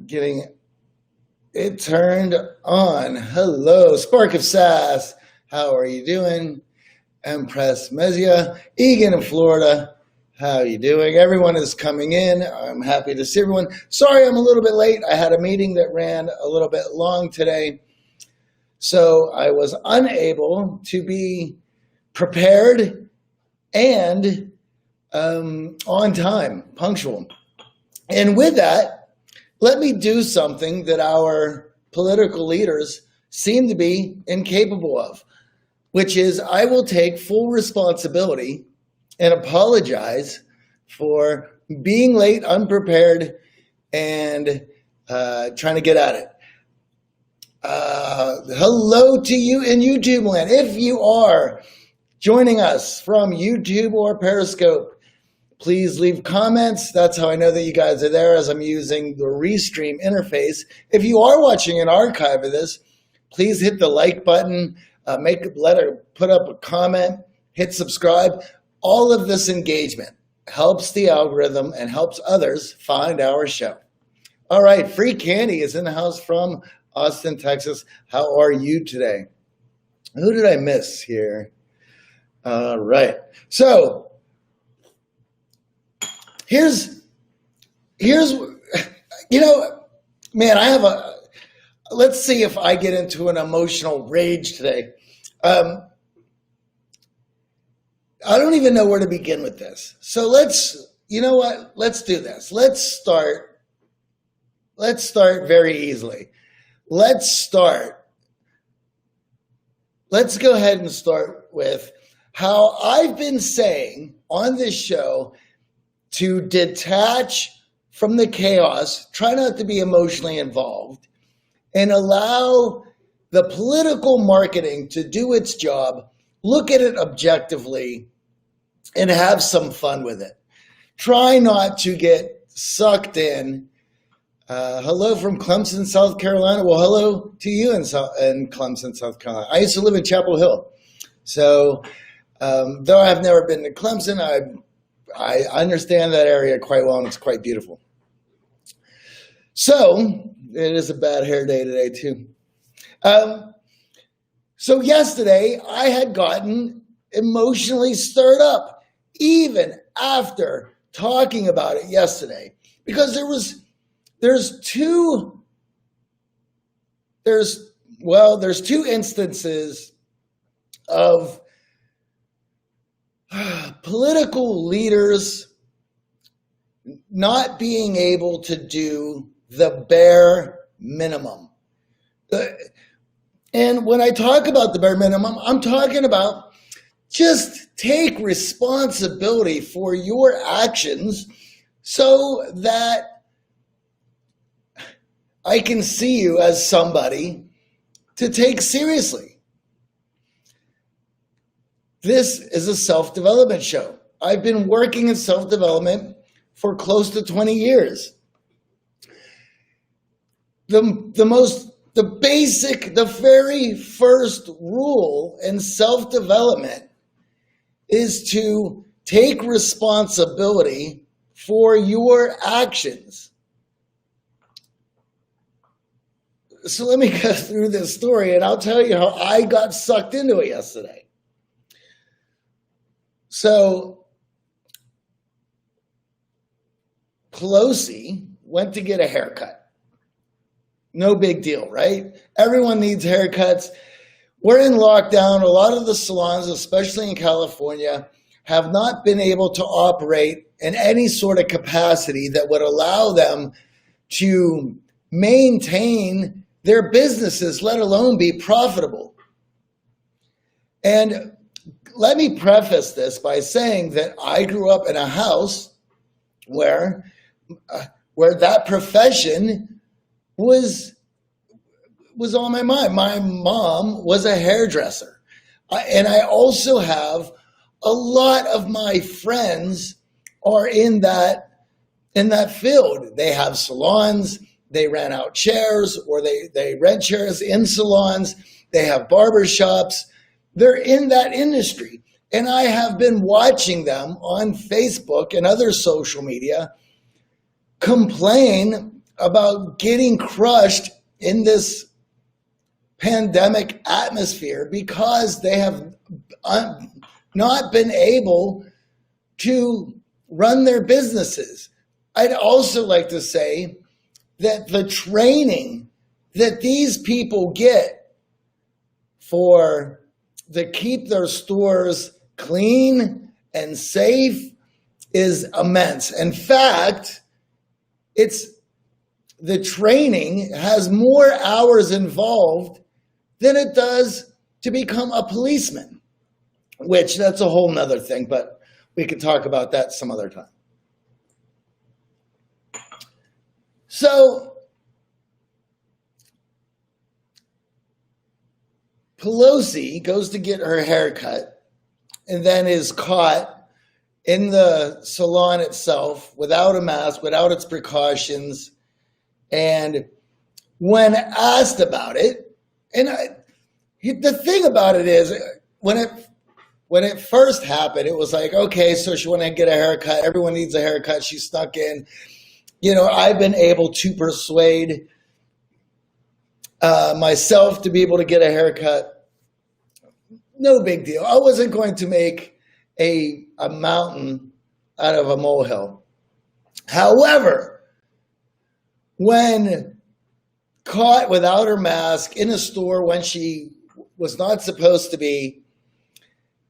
getting it turned on. Hello, Spark of Sass. How are you doing? Empress Mezia, Egan in Florida. How are you doing? Everyone is coming in. I'm happy to see everyone. Sorry, I'm a little bit late. I had a meeting that ran a little bit long today, so I was unable to be prepared and on time, punctual. And with that, let me do something that our political leaders seem to be incapable of, which is I will take full responsibility and apologize for being late, unprepared, and trying to get at it. Hello to you in YouTube land. If you are joining us from YouTube or Periscope, please leave comments. That's how I know that you guys are there, as I'm using the Restream interface. If you are watching an archive of this, please hit the like button, put up a comment, hit subscribe. All of this engagement helps the algorithm and helps others find our show. All right, Free Candy is in the house from Austin, Texas. How are you today? Who did I miss here? All right. So here's man, let's see if I get into an emotional rage today. I don't even know where to begin with this. So let's do this. Let's start very easily. Let's go ahead and start with how I've been saying on this show to detach from the chaos, try not to be emotionally involved, and allow the political marketing to do its job, look at it objectively, and have some fun with it. Try not to get sucked in. Hello from Clemson, South Carolina. Well, hello to you in Clemson, South Carolina. I used to live in Chapel Hill. So though I've never been to Clemson, I understand that area quite well, and it's quite beautiful. So it is a bad hair day today, too. So yesterday, I had gotten emotionally stirred up, even after talking about it yesterday, because there's two instances of political leaders not being able to do the bare minimum. And when I talk about the bare minimum, I'm talking about just take responsibility for your actions so that I can see you as somebody to take seriously. This is a self-development show. I've been working in self-development for close to 20 years. The very first rule in self-development is to take responsibility for your actions. So let me go through this story, and I'll tell you how I got sucked into it yesterday. So Pelosi went to get a haircut. No big deal, right? Everyone needs haircuts. We're in lockdown. A lot of the salons, especially in California, have not been able to operate in any sort of capacity that would allow them to maintain their businesses, let alone be profitable. And let me preface this by saying that I grew up in a house where that profession was on my mind. My mom was a hairdresser. And I also have a lot of my friends are in that field. They have salons, they rent out chairs, or they rent chairs in salons, they have barber shops. They're in that industry. And I have been watching them on Facebook and other social media complain about getting crushed in this pandemic atmosphere because they have not been able to run their businesses. I'd also like to say that the training that these people get to keep their stores clean and safe is immense. In fact, the training has more hours involved than it does to become a policeman, which that's a whole nother thing, but we can talk about that some other time. So Pelosi goes to get her hair cut and then is caught in the salon itself without a mask, without its precautions. And when asked about it, and the thing about it is, when it first happened, it was like, okay, so she wanted to get a haircut. Everyone needs a haircut. She snuck in. I've been able to persuade myself to be able to get a haircut. No big deal. I wasn't going to make a mountain out of a molehill. However, when caught without her mask in a store when she was not supposed to be,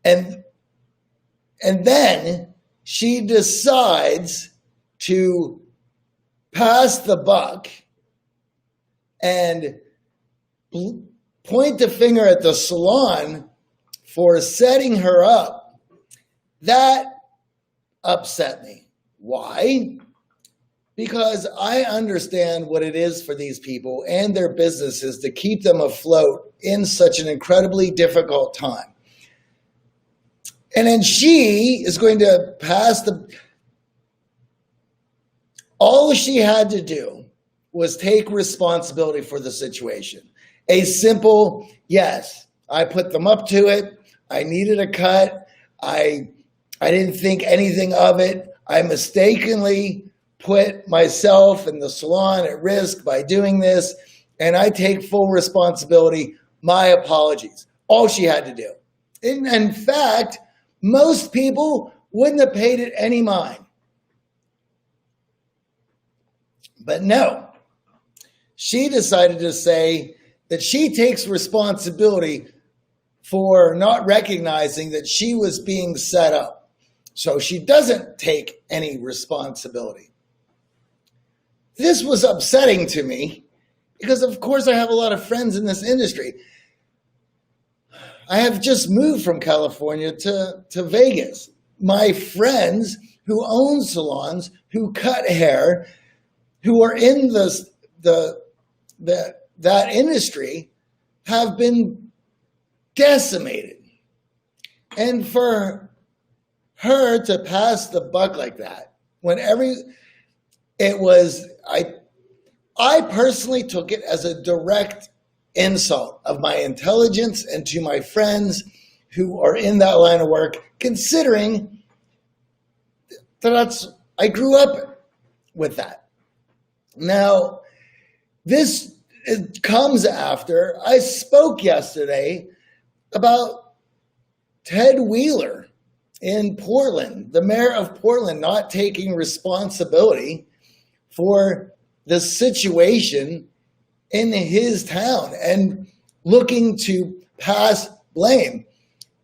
and then she decides to pass the buck and point the finger at the salon for setting her up, that upset me. Why? Because I understand what it is for these people and their businesses to keep them afloat in such an incredibly difficult time. And then she is going to all she had to do was take responsibility for the situation. A simple, yes, I put them up to it. I needed a cut. I didn't think anything of it. I mistakenly put myself and the salon at risk by doing this, and I take full responsibility. My apologies. All she had to do. In fact, most people wouldn't have paid it any mind. But no, she decided to say that she takes responsibility for not recognizing that she was being set up. So she doesn't take any responsibility. This was upsetting to me because, of course, I have a lot of friends in this industry. I have just moved from California to Vegas. My friends who own salons, who cut hair, who are in that industry have been decimated. And for her to pass the buck like that, I personally took it as a direct insult of my intelligence and to my friends who are in that line of work, considering that I grew up with that. Now, this comes after I spoke yesterday about Ted Wheeler in Portland, the mayor of Portland, not taking responsibility for the situation in his town and looking to pass blame.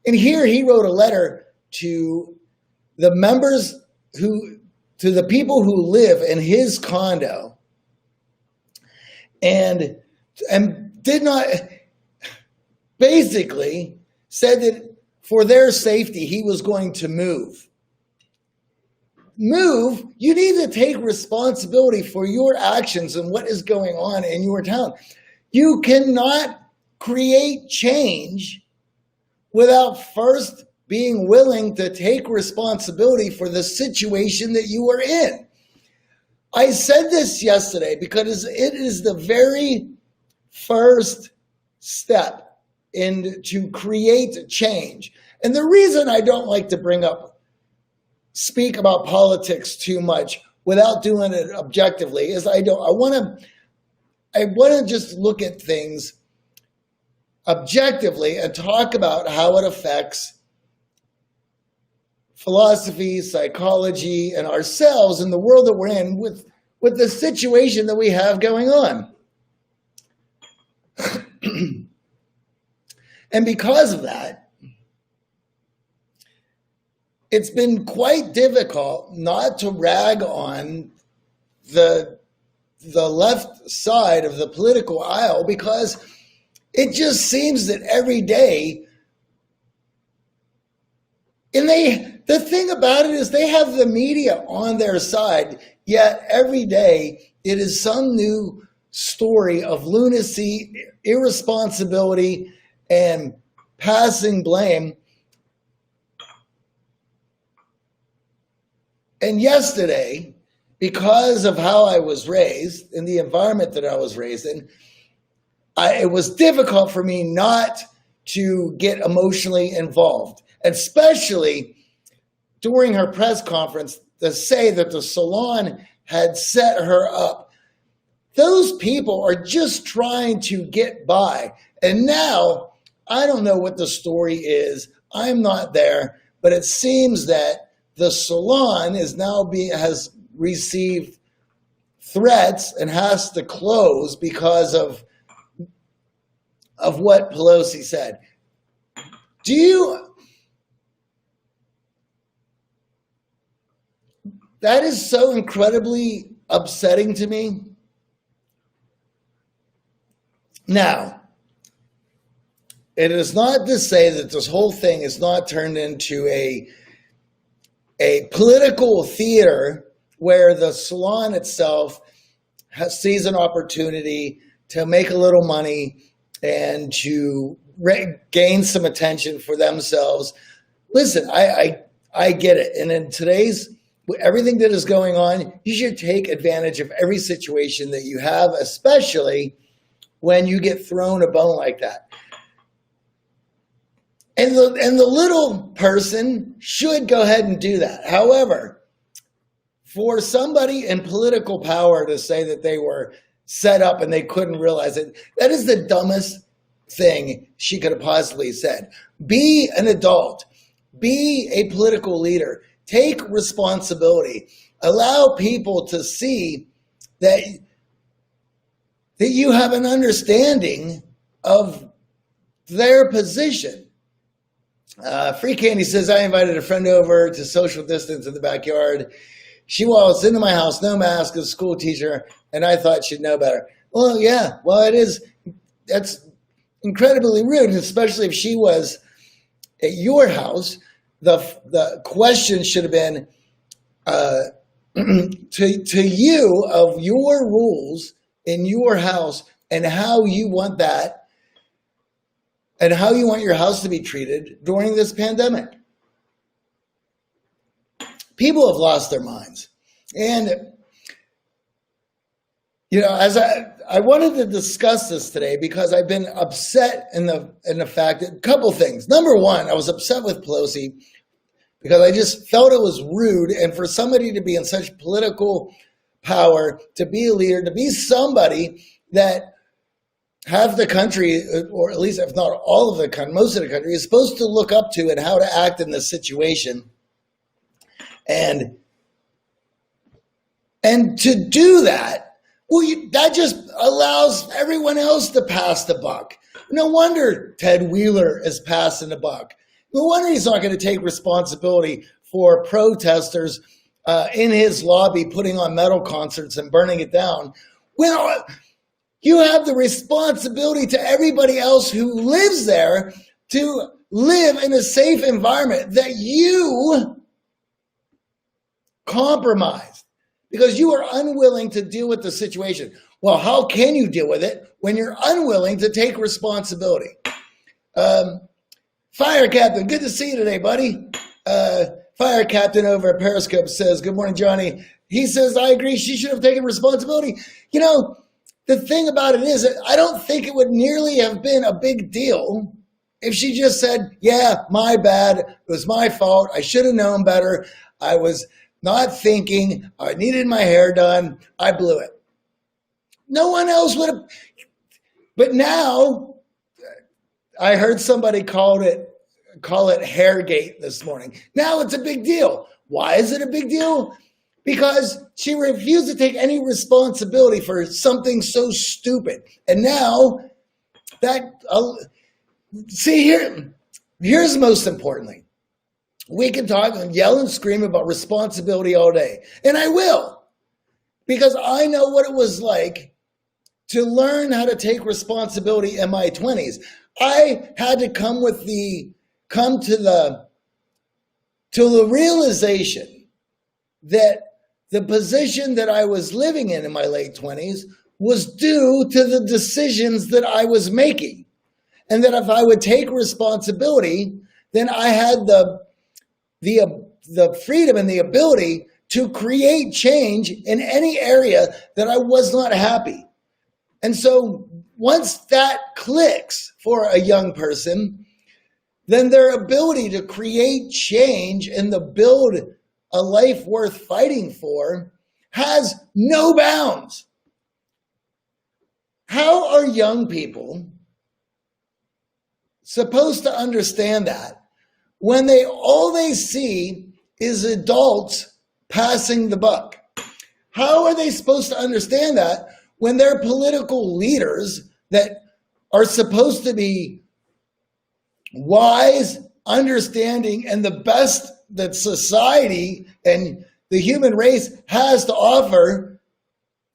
And here he wrote a letter to the people who live in his condo and did not, basically said that for their safety, he was going to move. You need to take responsibility for your actions and what is going on in your town. You cannot create change without first being willing to take responsibility for the situation that you are in. I said this yesterday because it is the very first step to create change. And the reason I don't like to speak about politics too much without doing it objectively is I want to just look at things objectively and talk about how it affects philosophy, psychology, and ourselves in the world that we're in with the situation that we have going on. And because of that, it's been quite difficult not to rag on the left side of the political aisle, because it just seems that every day, and the thing about it is they have the media on their side, yet every day it is some new story of lunacy, irresponsibility, and passing blame. And yesterday, because of how I was raised, in the environment that I was raised in, it was difficult for me not to get emotionally involved, especially during her press conference to say that the salon had set her up. Those people are just trying to get by. And now, I don't know what the story is. I'm not there, but it seems that the salon has received threats and has to close because of what Pelosi said. That is so incredibly upsetting to me. Now, it is not to say that this whole thing is not turned into a political theater where the salon itself sees an opportunity to make a little money and to gain some attention for themselves. Listen, I get it. And in today's, everything that is going on, you should take advantage of every situation that you have, especially when you get thrown a bone like that. And the little person should go ahead and do that. However, for somebody in political power to say that they were set up and they couldn't realize it, that is the dumbest thing she could have possibly said. Be an adult. Be a political leader. Take responsibility. Allow people to see that you have an understanding of their position. Free Candy says, I invited a friend over to social distance in the backyard. She walks into my house, no mask, as a school teacher, and I thought she'd know better. Well, yeah, that's incredibly rude, especially if she was at your house. The question should have been to you of your rules in your house and how you want that and how you want your house to be treated during this pandemic. People have lost their minds. And, as I wanted to discuss this today because I've been upset in the fact that a couple things. Number one, I was upset with Pelosi because I just felt it was rude. And for somebody to be in such political power, to be a leader, to be somebody that half the country, or at least if not all of the country, most of the country, is supposed to look up to and how to act in this situation. And to do that, that just allows everyone else to pass the buck. No wonder Ted Wheeler is passing the buck. No wonder he's not going to take responsibility for protesters in his lobby putting on metal concerts and burning it down. Well, you have the responsibility to everybody else who lives there to live in a safe environment that you compromised because you are unwilling to deal with the situation. Well, how can you deal with it when you're unwilling to take responsibility? Fire Captain, good to see you today, buddy. Fire Captain over at Periscope says, good morning, Johnny. He says, I agree, she should have taken responsibility. The thing about it is that I don't think it would nearly have been a big deal if she just said, yeah, my bad. It was my fault. I should have known better. I was not thinking. I needed my hair done. I blew it. No one else would have. But now I heard somebody call it hairgate this morning. Now it's a big deal. Why is it a big deal? Because she refused to take any responsibility for something so stupid. And now here's most importantly. We can talk and yell and scream about responsibility all day. And I will. Because I know what it was like to learn how to take responsibility in my 20s. I had to come to the realization that the position that I was living in my late 20s was due to the decisions that I was making. And that if I would take responsibility, then I had the freedom and the ability to create change in any area that I was not happy. And so once that clicks for a young person, then their ability to create change and to build a life worth fighting for has no bounds. How are young people supposed to understand that when all they see is adults passing the buck? How are they supposed to understand that when their political leaders that are supposed to be wise, understanding, and the best that society and the human race has to offer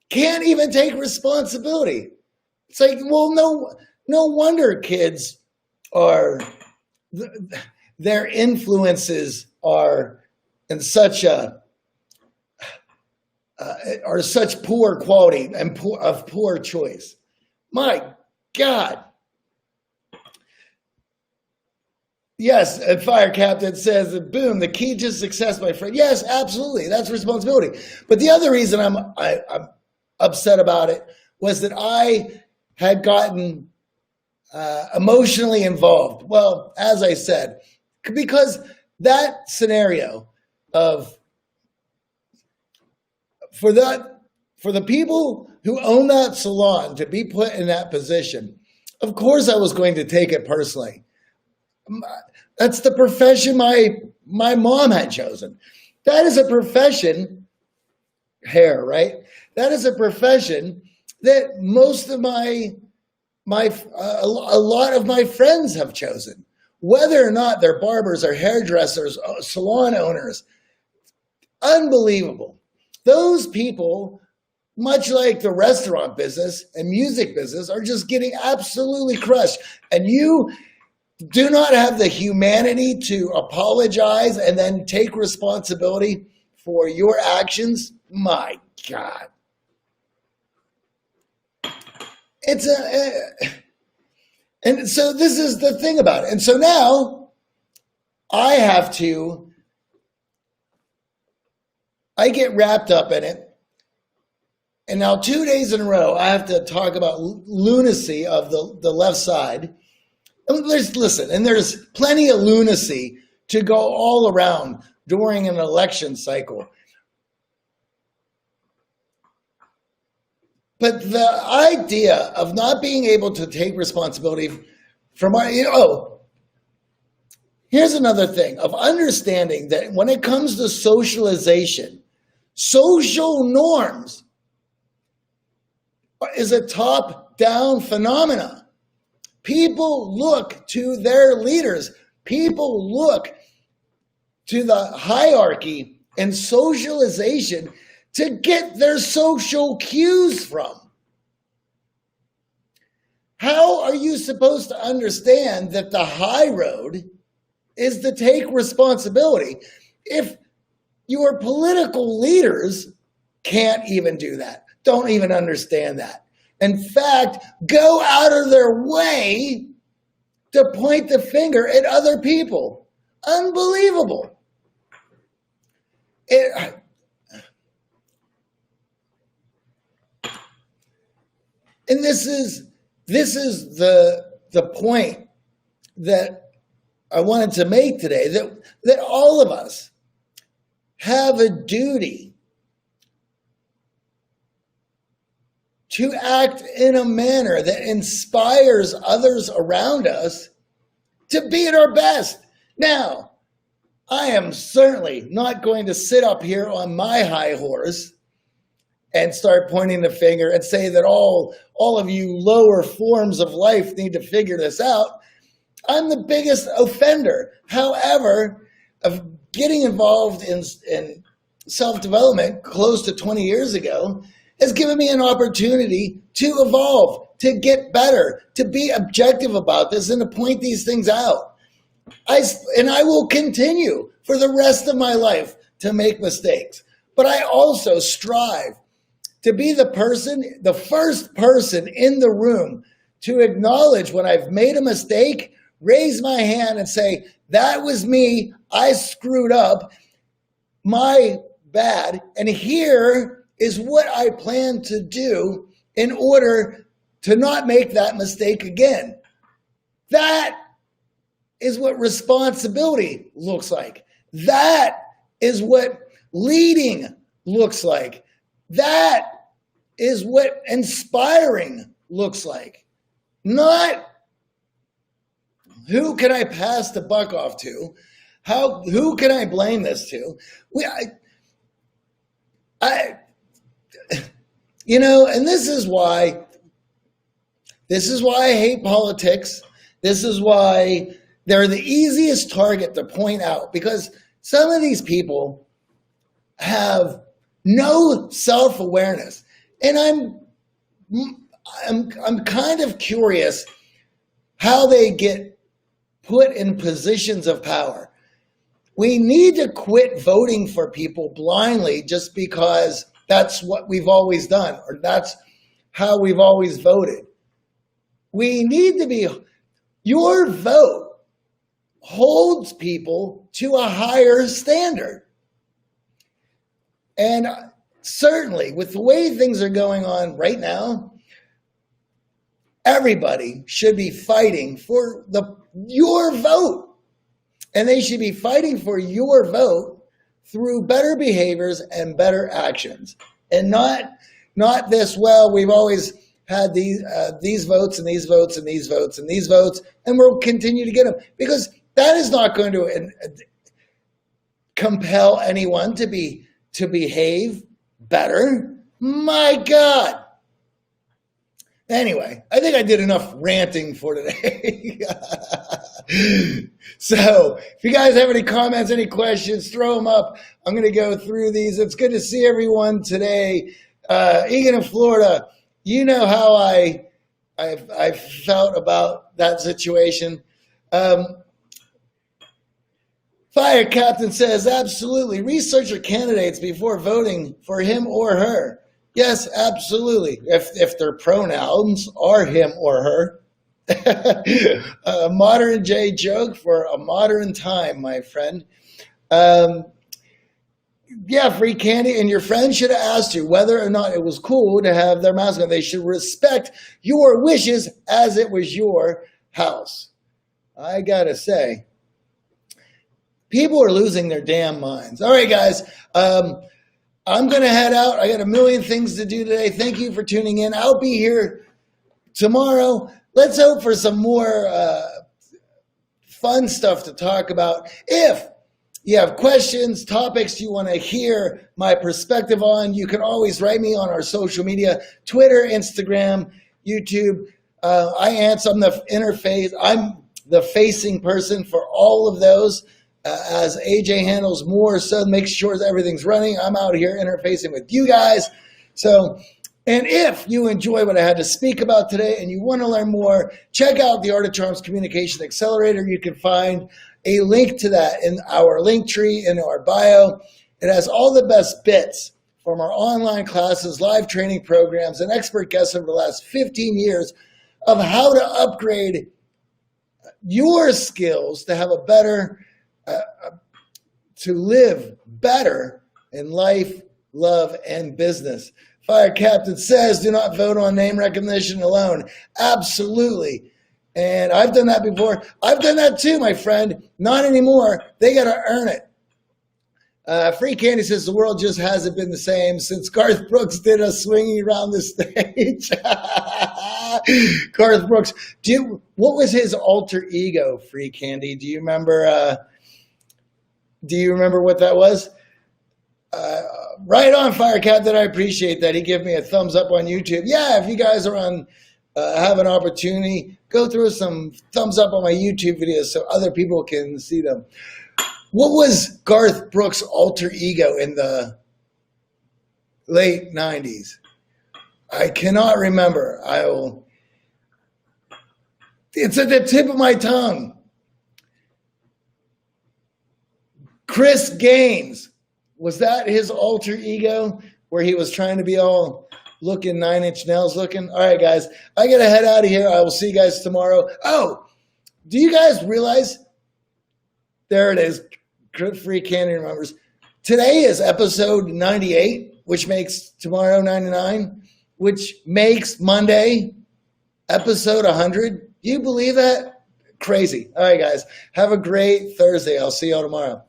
can't even take responsibility? It's like, well, no wonder kids their influences are in such poor quality and of poor choice. My God. Yes, a fire captain says, boom, the key to success, my friend. Yes, absolutely. That's responsibility. But the other reason I'm upset about it was that I had gotten emotionally involved. Well, as I said, because that scenario for the people who own that salon to be put in that position, of course I was going to take it personally. That's the profession my mom had chosen. That is a profession, hair, right? That is a profession that most of a lot of my friends have chosen, whether or not they're barbers or hairdressers, salon owners. Unbelievable. Those people, much like the restaurant business and music business, are just getting absolutely crushed. And you do not have the humanity to apologize and then take responsibility for your actions. My God. And so this is the thing about it. And so now I get wrapped up in it. And now 2 days in a row, I have to talk about lunacy of the left side. And there's plenty of lunacy to go all around during an election cycle. But the idea of not being able to take responsibility from here's another thing of understanding that when it comes to socialization, social norms is a top-down phenomenon. People look to their leaders. People look to the hierarchy and socialization to get their social cues from. How are you supposed to understand that the high road is to take responsibility if your political leaders can't even do that, don't even understand that? In fact, go out of their way to point the finger at other people. Unbelievable. And this is the point that I wanted to make today, that all of us have a duty to act in a manner that inspires others around us to be at our best. Now, I am certainly not going to sit up here on my high horse and start pointing the finger and say that all of you lower forms of life need to figure this out. I'm the biggest offender. However, of getting involved in self-development close to 20 years ago has given me an opportunity to evolve, to get better, to be objective about this and to point these things out. I will continue for the rest of my life to make mistakes, but I also strive to be the first person in the room to acknowledge when I've made a mistake, raise my hand and say, that was me, I screwed up, my bad, and here is what I plan to do in order to not make that mistake again. That is what responsibility looks like. That is what leading looks like. That is what inspiring looks like. Not who can I pass the buck off to? Who can I blame this to? And this is why I hate politics. This is why they're the easiest target to point out, because some of these people have no self-awareness. And I'm kind of curious how they get put in positions of power. We need to quit voting for people blindly just because that's what we've always done, or that's how we've always voted. We need to be, your vote holds people to a higher standard. And certainly with the way things are going on right now, everybody should be fighting for your vote. And they should be fighting for your vote through better behaviors and better actions. And not this, well, we've always had these votes and these votes and these votes and these votes, and we'll continue to get them. Because that is not going to compel anyone to behave better. My God. Anyway, I think I did enough ranting for today. So if you guys have any comments, any questions, throw them up. I'm going to go through these. It's good to see everyone today. Egan in Florida, you know how I felt about that situation. Fire Captain says, absolutely. Research your candidates before voting for him or her. Yes, absolutely. If their pronouns are him or her. A modern day joke for a modern time, my friend. Yeah, free candy. And your friend should have asked you whether or not it was cool to have their mask on. They should respect your wishes as it was your house. I got to say, people are losing their damn minds. All right, guys. I'm going to head out. I got a million things to do today. Thank you for tuning in. I'll be here tomorrow. Let's hope for some more fun stuff to talk about. If you have questions, topics you want to hear my perspective on, you can always write me on our social media, Twitter, Instagram, YouTube. I answer. I'm the interface. I'm the facing person for all of those. As AJ handles more, so make sure that everything's running. I'm out here interfacing with you guys. So, and if you enjoy what I had to speak about today and you want to learn more, check out the Art of Charm's Communication Accelerator. You can find a link to that in our link tree in our bio. It has all the best bits from our online classes, live training programs, and expert guests over the last 15 years of how to upgrade your skills to have a better to live better in life, love, and business. Fire Captain says, do not vote on name recognition alone. Absolutely. And I've done that before. I've done that too, my friend. Not anymore. They got to earn it. Free Candy says the world just hasn't been the same since Garth Brooks did a swinging around the stage. Garth Brooks, what was his alter ego? Free Candy, do you remember? Do you remember what that was? Right on, Fire Captain. I appreciate that. He gave me a thumbs up on YouTube. Yeah, if you guys are on, have an opportunity, go through some thumbs up on my YouTube videos so other people can see them. What was Garth Brooks' alter ego in the late 90s? I cannot remember. It's at the tip of my tongue. Chris Gaines. Was that his alter ego where he was trying to be all looking 9 Inch Nails looking? All right, guys, I got to head out of here. I will see you guys tomorrow. Oh, do you guys realize? There it is. Free Candy remembers. Today is episode 98, which makes tomorrow 99, which makes Monday episode 100. Do you believe that? Crazy. All right, guys, have a great Thursday. I'll see you all tomorrow.